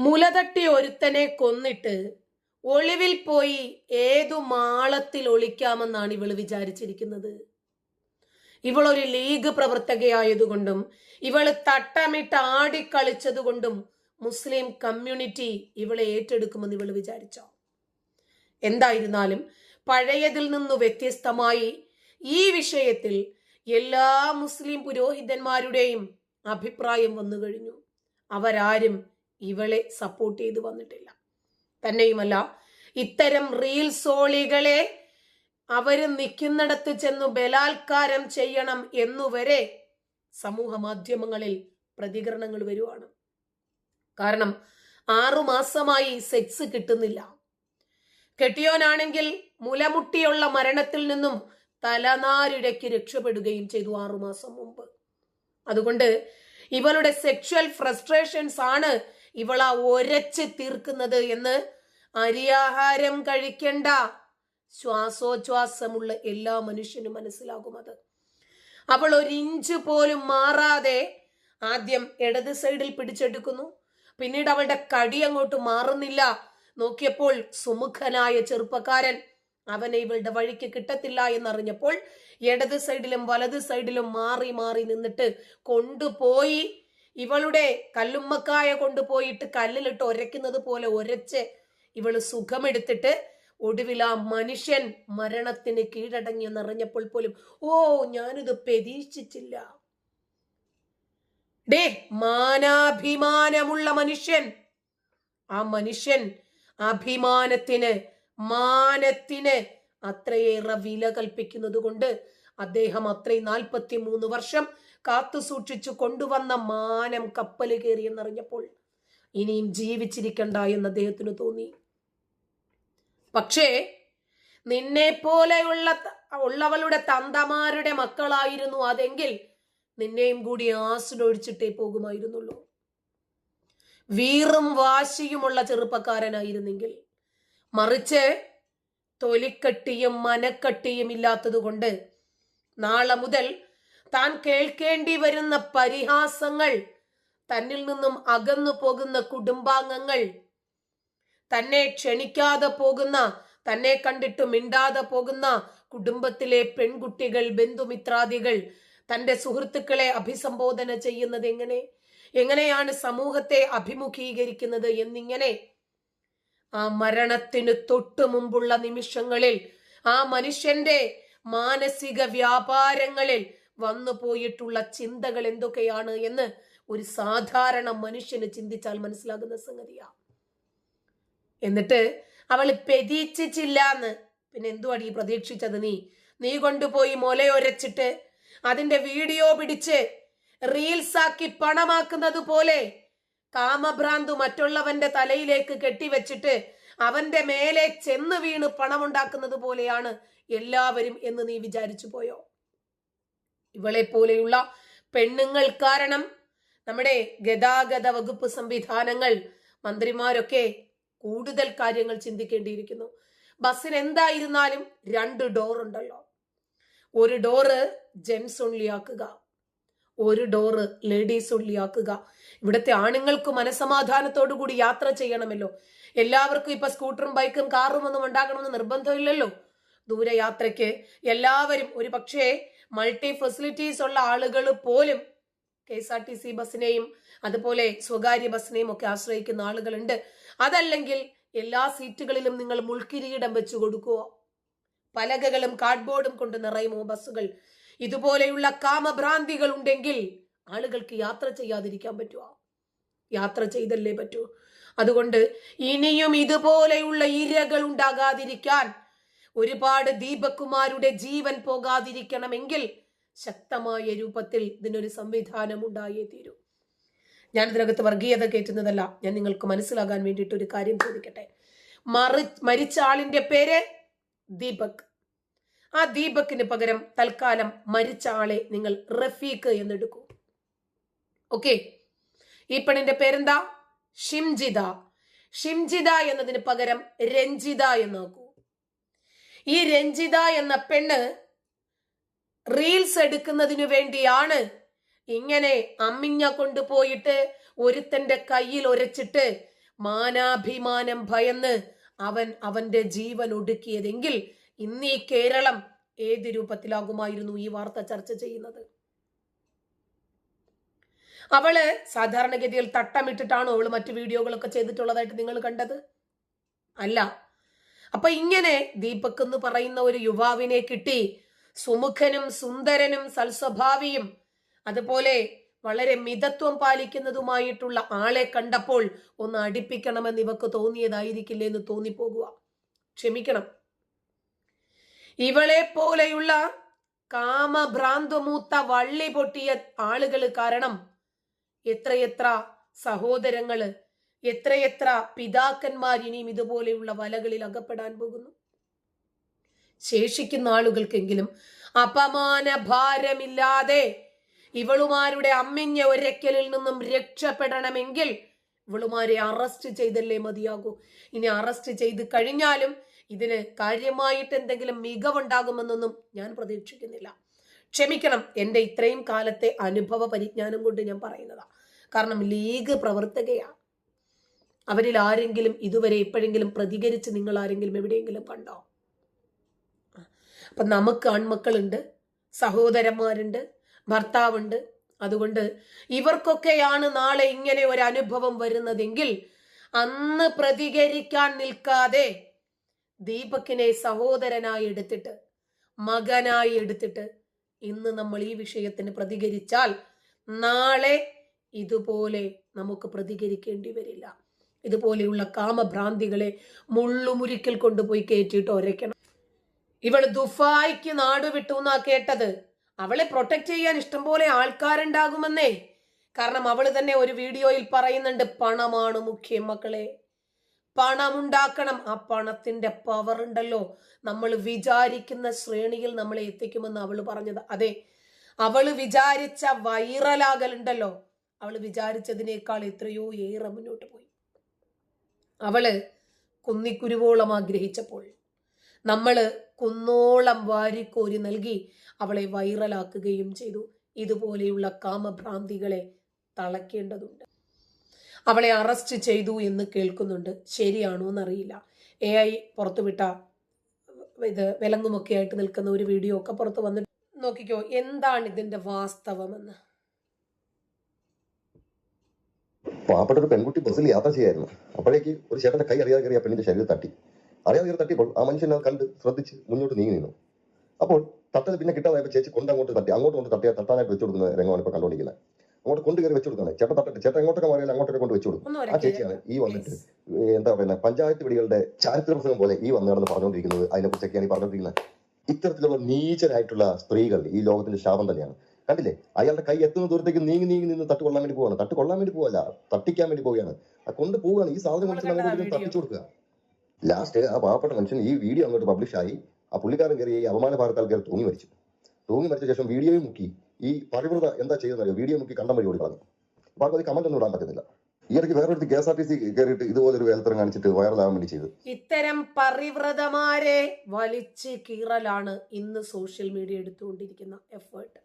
മുലതട്ടി ഒരുത്തനെ കൊന്നിട്ട് ഒളിവിൽ പോയി ഏതു മാളത്തിൽ ഒളിക്കാമെന്നാണ് ഇവള് വിചാരിച്ചിരിക്കുന്നത്. ഇവളൊരു ലീഗ് പ്രവർത്തകയായതുകൊണ്ടും ഇവള് തട്ടമിട്ട് ആടിക്കളിച്ചതുകൊണ്ടും മുസ്ലിം കമ്മ്യൂണിറ്റി ഇവളെ ഏറ്റെടുക്കുമെന്ന് ഇവള് വിചാരിച്ചോ? എന്തായിരുന്നാലും പഴയതിൽ നിന്നു വ്യത്യസ്തമായി ഈ വിഷയത്തിൽ എല്ലാ മുസ്ലിം പുരോഹിതന്മാരുടെയും അഭിപ്രായം വന്നു കഴിഞ്ഞു. അവരാരും ഇവളെ സപ്പോർട്ട് ചെയ്ത് വന്നിട്ടില്ല. തന്നെയുമല്ല, ഇത്തരം റീൽസോളികളെ അവര് നിൽക്കുന്നിടത്ത് ചെന്നു ബലാത്കാരം ചെയ്യണം എന്നുവരെ സമൂഹ മാധ്യമങ്ങളിൽ പ്രതികരണങ്ങൾ വരുവാണ്. കാരണം 6 മാസമായി സെക്സ് കിട്ടുന്നില്ല. കെട്ടിയോനാണെങ്കിൽ മുലമുട്ടിയുള്ള മരണത്തിൽ നിന്നും തലനാരിഴയ്ക്ക് രക്ഷപ്പെടുകയും ചെയ്തു 6 മാസം മുമ്പ്. അതുകൊണ്ട് ഇവളുടെ സെക്ഷൽ ഫ്രസ്ട്രേഷൻസ് ആണ് ഇവള ഒരച്ച് തീർക്കുന്നത് എന്ന് അരിയാഹാരം കഴിക്കേണ്ട ശ്വാസോച്ഛ്വാസമുള്ള എല്ലാ മനുഷ്യനും മനസ്സിലാകും. അത് അവൾ 1 ഇഞ്ച് പോലും മാറാതെ ആദ്യം ഇടത് സൈഡിൽ പിടിച്ചെടുക്കുന്നു. പിന്നീട് അവളുടെ കടി അങ്ങോട്ട് മാറുന്നില്ല. നോക്കിയപ്പോൾ സുമുഖനായ ചെറുപ്പക്കാരൻ അവനെ ഇവളുടെ വഴിക്ക് കിട്ടത്തില്ല എന്നറിഞ്ഞപ്പോൾ ഇടത് സൈഡിലും വലത് സൈഡിലും മാറി മാറി നിന്നിട്ട് കൊണ്ടുപോയി ഇവളുടെ കല്ലുമ്മക്കായ കൊണ്ടുപോയിട്ട് കല്ലിലിട്ട് ഒരയ്ക്കുന്നത് പോലെ ഒരച്ച് ഇവള് സുഖമെടുത്തിട്ട് ഒടുവിൽ ആ മനുഷ്യൻ മരണത്തിന് കീഴടങ്ങി എന്നറിഞ്ഞപ്പോൾ പോലും ഞാനിത് പ്രതീക്ഷിച്ചില്ല. മാനാഭിമാനമുള്ള മനുഷ്യൻ, ആ മനുഷ്യൻ അഭിമാനത്തിന് മാനത്തിന് അത്രയേറെ വില കൽപ്പിക്കുന്നത് കൊണ്ട് അദ്ദേഹം അത്രയും 43 വർഷം കാത്തു സൂക്ഷിച്ചു കൊണ്ടുവന്ന മാനം കപ്പല് കയറി എന്നറിഞ്ഞപ്പോൾ ഇനിയും ജീവിച്ചിരിക്കണ്ട എന്ന് അദ്ദേഹത്തിന് തോന്നി. പക്ഷേ നിന്നെ പോലെയുള്ളവളുടെ തന്തമാരുടെ മക്കളായിരുന്നു അതെങ്കിൽ നിന്നെയും കൂടി ആസിഡ് ഒഴിച്ചിട്ടേ പോകുമായിരുന്നുള്ളൂ. വീറും വാശിയുമുള്ള ചെറുപ്പക്കാരനായിരുന്നെങ്കിൽ. മറിച്ച് തൊലിക്കട്ടിയും മനക്കട്ടിയും ഇല്ലാത്തത് കൊണ്ട് നാളെ മുതൽ താൻ കേൾക്കേണ്ടി വരുന്ന പരിഹാസങ്ങൾ, തന്നിൽ നിന്നും അകന്നു പോകുന്ന കുടുംബാംഗങ്ങൾ, തന്നെ ക്ഷണിക്കാതെ പോകുന്ന, തന്നെ കണ്ടിട്ട് മിണ്ടാതെ പോകുന്ന കുടുംബത്തിലെ പെൺകുട്ടികൾ, ബന്ധുമിത്രാദികൾ തന്റെ സുഹൃത്തുക്കളെ അഭിസംബോധന ചെയ്യുന്നത് എങ്ങനെയാണ് സമൂഹത്തെ അഭിമുഖീകരിക്കുന്നത് എന്നിങ്ങനെ ആ മരണത്തിന് തൊട്ടു മുമ്പുള്ള നിമിഷങ്ങളിൽ ആ മനുഷ്യന്റെ മാനസിക വ്യാപാരങ്ങളിൽ വന്നു പോയിട്ടുള്ള ചിന്തകൾ എന്തൊക്കെയാണ് എന്ന് ഒരു സാധാരണ മനുഷ്യന് ചിന്തിച്ചാൽ മനസ്സിലാകുന്ന സംഗതിയാണ്. എന്നിട്ട് അവള് പ്രതീക്ഷിച്ചില്ലാന്ന് പിന്നെ എന്തുവാണ് ഈ പ്രതീക്ഷിച്ചത്? നീ കൊണ്ടുപോയി മുലയൊരച്ചിട്ട് അതിന്റെ വീഡിയോ പിടിച്ച് റീൽസാക്കി പണമാക്കുന്നത് പോലെ കാമഭ്രാന്തു മറ്റുള്ളവന്റെ തലയിലേക്ക് കെട്ടിവെച്ചിട്ട് അവന്റെ മേലെ ചെന്ന് വീണ് പണമുണ്ടാക്കുന്നത് പോലെയാണ് എല്ലാവരും എന്ന് നീ വിചാരിച്ചു പോയോ? ഇവളെ പോലെയുള്ള പെണ്ണുങ്ങൾ കാരണം നമ്മുടെ ഗതാഗത വകുപ്പ് സംവിധാനങ്ങൾ, മന്ത്രിമാരൊക്കെ കൂടുതൽ കാര്യങ്ങൾ ചിന്തിക്കേണ്ടിയിരിക്കുന്നു. ബസ്സിന് എന്തായിരുന്നാലും 2 ഡോർ ഉണ്ടല്ലോ. ഒരു ഡോറ് ജെൻസ് ഓൺലി ആക്കുക, ഒരു ഡോറ് ലേഡീസ് ഓൺലി ആക്കുക. ഇവിടുത്തെ ആണുങ്ങൾക്ക് മനസമാധാനത്തോടു കൂടി യാത്ര ചെയ്യണമല്ലോ. എല്ലാവർക്കും ഇപ്പൊ സ്കൂട്ടറും ബൈക്കും കാറും ഒന്നും ഉണ്ടാക്കണമെന്ന് നിർബന്ധമില്ലല്ലോ. ദൂരയാത്രയ്ക്ക് എല്ലാവരും, ഒരു പക്ഷേ മൾട്ടി ഫെസിലിറ്റീസ് ഉള്ള ആളുകൾ പോലും KSRTC ബസ്സിനെയും അതുപോലെ സ്വകാര്യ ബസ്സിനെയും ഒക്കെ ആശ്രയിക്കുന്ന ആളുകളുണ്ട്. അതല്ലെങ്കിൽ എല്ലാ സീറ്റുകളിലും നിങ്ങൾ മുൾക്കിരീടം വെച്ചു കൊടുക്കുവോ? പലകകളും കാർഡ്ബോർഡും കൊണ്ട് നിറയുമോ ബസ്സുകൾ? ഇതുപോലെയുള്ള കാമഭ്രാന്തികൾ ഉണ്ടെങ്കിൽ ആളുകൾക്ക് യാത്ര ചെയ്യാതിരിക്കാൻ പറ്റുമോ? യാത്ര ചെയ്തല്ലേ പറ്റൂ. അതുകൊണ്ട് ഇനിയും ഇതുപോലെയുള്ള ഇരകൾ ഉണ്ടാകാതിരിക്കാൻ, ഒരുപാട് ദീപക്കുമാരുടെ ജീവൻ പോകാതിരിക്കണമെങ്കിൽ ശക്തമായ രൂപത്തിൽ ഇതിനൊരു സംവിധാനം ഉണ്ടായേ തീരൂ. ഞാൻ ഇതിനകത്ത് വർഗീയത കയറ്റുന്നതല്ല. ഞാൻ നിങ്ങൾക്ക് മനസ്സിലാകാൻ വേണ്ടിയിട്ട് ഒരു കാര്യം ചോദിക്കട്ടെ. മരിച്ച ആളിന്റെ പേര് ദീപക്. ആ ദീപക്കിന് പകരം തൽക്കാലം മരിച്ച ആളെ നിങ്ങൾ റഫീഖ് എന്നെടുക്കൂ. ഓക്കെ, ഈ പെണ്ണിന്റെ പേരെന്താ? ഷിംജിത. ഷിംജിത എന്നതിന് പകരം രഞ്ജിത എന്നാക്കൂ. ഈ രഞ്ജിത എന്ന പെണ്ണ് റീൽസ് എടുക്കുന്നതിനു വേണ്ടിയാണ് ഇങ്ങനെ അമ്മിഞ്ഞ കൊണ്ടുപോയിട്ട് ഒരുത്തന്റെ കയ്യിൽ ഒരച്ചിട്ട് മാനാഭിമാനം ഭയന്ന് അവന്റെ ജീവൻ ഒടുക്കിയതെങ്കിൽ ഇന്ന് ഈ കേരളം ഏത് രൂപത്തിലാകുമായിരുന്നു ഈ വാർത്ത ചർച്ച ചെയ്യുന്നത്? അവള് സാധാരണഗതിയിൽ തട്ടമിട്ടിട്ടാണോ അവള് മറ്റു വീഡിയോകളൊക്കെ ചെയ്തിട്ടുള്ളതായിട്ട് നിങ്ങൾ കണ്ടത്? അല്ല. അപ്പൊ ഇങ്ങനെ ദീപക് എന്ന് പറയുന്ന ഒരു യുവാവിനെ കിട്ടി, സുമുഖനും സുന്ദരനും സൽസ്വഭാവിയും അതുപോലെ വളരെ മിതത്വം പാലിക്കുന്നതുമായിട്ടുള്ള ആളെ കണ്ടപ്പോൾ ഒന്ന് അടുപ്പിക്കണമെന്ന് ഇവക്ക് തോന്നിയതായിരിക്കില്ലേ എന്ന് തോന്നിപ്പോകുക. ക്ഷമിക്കണം. ഇവളെ പോലെയുള്ള കാമഭ്രാന്തമൂത്ത വള്ളി പൊട്ടിയ ആളുകൾ കാരണം എത്രയെത്ര സഹോദരങ്ങള്, എത്രയെത്ര പിതാക്കന്മാർ ഇനിയും ഇതുപോലെയുള്ള വലകളിൽ അകപ്പെടാൻ പോകുന്നു. ശേഷിക്കുന്ന ആളുകൾക്കെങ്കിലും അപമാന ഭാരമില്ലാതെ ഇവളുമാരുടെ അമ്മിഞ്ഞ ഒരക്കലിൽ നിന്നും രക്ഷപ്പെടണമെങ്കിൽ ഇവളുമാരെ അറസ്റ്റ് ചെയ്തല്ലേ മതിയാകൂ. ഇനി അറസ്റ്റ് ചെയ്ത് കഴിഞ്ഞാലും ഇതിന് കാര്യമായിട്ട് എന്തെങ്കിലും മികവുണ്ടാകുമെന്നൊന്നും ഞാൻ പ്രതീക്ഷിക്കുന്നില്ല. ക്ഷമിക്കണം, എൻ്റെ ഇത്രയും കാലത്തെ അനുഭവ പരിജ്ഞാനം കൊണ്ട് ഞാൻ പറയുന്നതാ. കാരണം ലീഗ് പ്രവർത്തകയാ. അവരിൽ ആരെങ്കിലും ഇതുവരെ എപ്പോഴെങ്കിലും പ്രതികരിച്ച് നിങ്ങൾ ആരെങ്കിലും എവിടെയെങ്കിലും കണ്ടോ? അപ്പൊ നമുക്ക് ആൺമക്കളുണ്ട്, സഹോദരന്മാരുണ്ട്, ഭർത്താവുണ്ട്. അതുകൊണ്ട് ഇവർക്കൊക്കെയാണ് നാളെ ഇങ്ങനെ ഒരു അനുഭവം വരുന്നതെങ്കിൽ അന്ന് പ്രതികരിക്കാൻ നിൽക്കാതെ ദീപകിനെ സഹോദരനായി എടുത്തിട്ട്, മകനായി എടുത്തിട്ട് ഇന്ന് നമ്മൾ ഈ വിഷയത്തിന് പ്രതികരിച്ചാൽ നാളെ ഇതുപോലെ നമുക്ക് പ്രതികരിക്കേണ്ടി വരില്ല. ഇതുപോലെയുള്ള കാമഭ്രാന്തികളെ മുള്ളുമുരിക്കൽ കൊണ്ടുപോയി കയറ്റിയിട്ട് ഒരയ്ക്കണം. ഇവള് ദുബായിക്ക് നാടുവിട്ടു എന്നാ കേട്ടത്. അവളെ പ്രൊട്ടക്ട് ചെയ്യാൻ ഇഷ്ടംപോലെ ആൾക്കാരുണ്ടാകുമെന്നേ. കാരണം അവള് തന്നെ ഒരു വീഡിയോയിൽ പറയുന്നുണ്ട്, പണമാണ് മുഖ്യം മക്കളെ, പണമുണ്ടാക്കണം. ആ പണത്തിന്റെ പവർ ഉണ്ടല്ലോ, നമ്മൾ വിചാരിക്കുന്ന ശ്രേണിയിൽ നമ്മളെ എത്തിക്കുമെന്ന് അവള് പറഞ്ഞത്. അതെ, അവള് വിചാരിച്ച വൈറലാകലുണ്ടല്ലോ, അവള് വിചാരിച്ചതിനേക്കാൾ എത്രയോ ഏറെ മുന്നോട്ട് പോയി. അവള് കുന്നിക്കുരുവോളം ആഗ്രഹിച്ചപ്പോൾ നമ്മള് കുന്നോളം വാരിക്കോരി നൽകി അവളെ വൈറലാക്കുകയും ചെയ്തു. ഇതുപോലെയുള്ള കാമഭ്രാന്തികളെ തളയ്ക്കേണ്ടതുണ്ട്. അവളെ അറസ്റ്റ് ചെയ്തു എന്ന് കേൾക്കുന്നുണ്ട്. ശരിയാണോ എന്നറിയില്ല. AI പുറത്തുവിട്ട ഇത് വിലങ്ങുമൊക്കെ ആയിട്ട് നിൽക്കുന്ന ഒരു വീഡിയോ ഒക്കെ പുറത്ത് വന്നിട്ട് നോക്കിക്കോ എന്താണ് ഇതിന്റെ വാസ്തവമെന്ന്. പാവപ്പെട്ട ഒരു പെൺകുട്ടി ബസ്സിൽ യാത്ര ചെയ്യായിരുന്നു. അപ്പോഴേക്ക് ഒരു ചേട്ടന്റെ കൈ അറിയാതെ കയറി ആ പെണ്ണിന്റെ ശരീരം തട്ടി. അറിയാതെ തട്ടിയപ്പോൾ ആ മനുഷ്യൻ അത് കണ്ട് ശ്രദ്ധിച്ച് മുന്നോട്ട് നീങ്ങി നിന്നു. അപ്പോൾ തട്ടൽ പിന്നെ കിട്ടാതായപ്പോൾ ചേച്ചി അങ്ങോട്ട് തട്ടാനായിട്ട് വെച്ചു കൊടുക്കുന്ന രംഗമാണ് ഇപ്പൊ കണ്ടുകൊണ്ടിരിക്കുന്നത്. അങ്ങോട്ട് കൊണ്ടുകയറി വെച്ചു കൊടുക്കുകയാണ്. ചേട്ടൻ എങ്ങോട്ടൊക്കെ മാറിയാലും അങ്ങോട്ടൊക്കെ കൊണ്ട് വെച്ചു കൊടുക്കും. ആ ചേച്ചിയാണ് ഈ വന്നിട്ട് എന്താ പറയുന്നത്, പഞ്ചായത്ത് വിടികളുടെ ചാരിത്ര പ്രസംഗം പോലെ ഈ വന്നാണെന്ന് പറഞ്ഞുകൊണ്ടിരിക്കുന്നത്. അതിനെക്കുറിച്ചൊക്കെയാണ് ഈ പറഞ്ഞുകൊണ്ടിരിക്കുന്നത്. ഇത്തരത്തിലുള്ള നീചരായിട്ടുള്ള സ്ത്രീകൾ ഈ ലോകത്തിന്റെ ശാപം തന്നെയാണ്. കണ്ടില്ലേ, അയാളുടെ കൈ എത്തുന്ന ദൂരത്തേക്ക് നീങ്ങി നിന്ന് തട്ട് കൊള്ളാൻ വേണ്ടി പോവാണ്. തട്ട് കൊള്ളാൻ വേണ്ടി പോവല്ല, തട്ടിക്കാൻ വേണ്ടി പോവുകയാണ്. കൊണ്ട് പോവുകയാണ്. ഈ സാധനം കൊണ്ട് തട്ടിച്ചു കൊടുക്കുക. ലാസ്റ്റ് ആ പാവപ്പെട്ട മനുഷ്യൻ ഈ വീഡിയോ അങ്ങോട്ട് പബ്ലിഷായി. ആ പുള്ളിക്കാരൻ കയറി ഈ അപമാന ഭാരത്താൽ കയറി തൂങ്ങി മരിച്ച ശേഷം വീഡിയോയും മുക്കി. ഈ പരിവൃത എന്താ ചെയ്യുന്നത്, വീഡിയോ മുക്കി കണ്ടം വഴി ഓടി കളഞ്ഞു. അപ്പൊ അത് കമന്റ് ഒന്നും ഇടാൻ പറ്റുന്നില്ല. ഈ ഇടയ്ക്ക് വേറൊരു KSRTC കയറിയിട്ട് ഇതുപോലൊരു വേലത്തരം കാണിച്ചിട്ട് വൈറലാകാൻ വേണ്ടി ചെയ്തു. ഇത്തരം പരിവ്രതമാരെ വലിച്ചു കീറലാണ് ഇന്ന് സോഷ്യൽ മീഡിയ എടുത്തുകൊണ്ടിരിക്കുന്ന എഫേർട്ട്.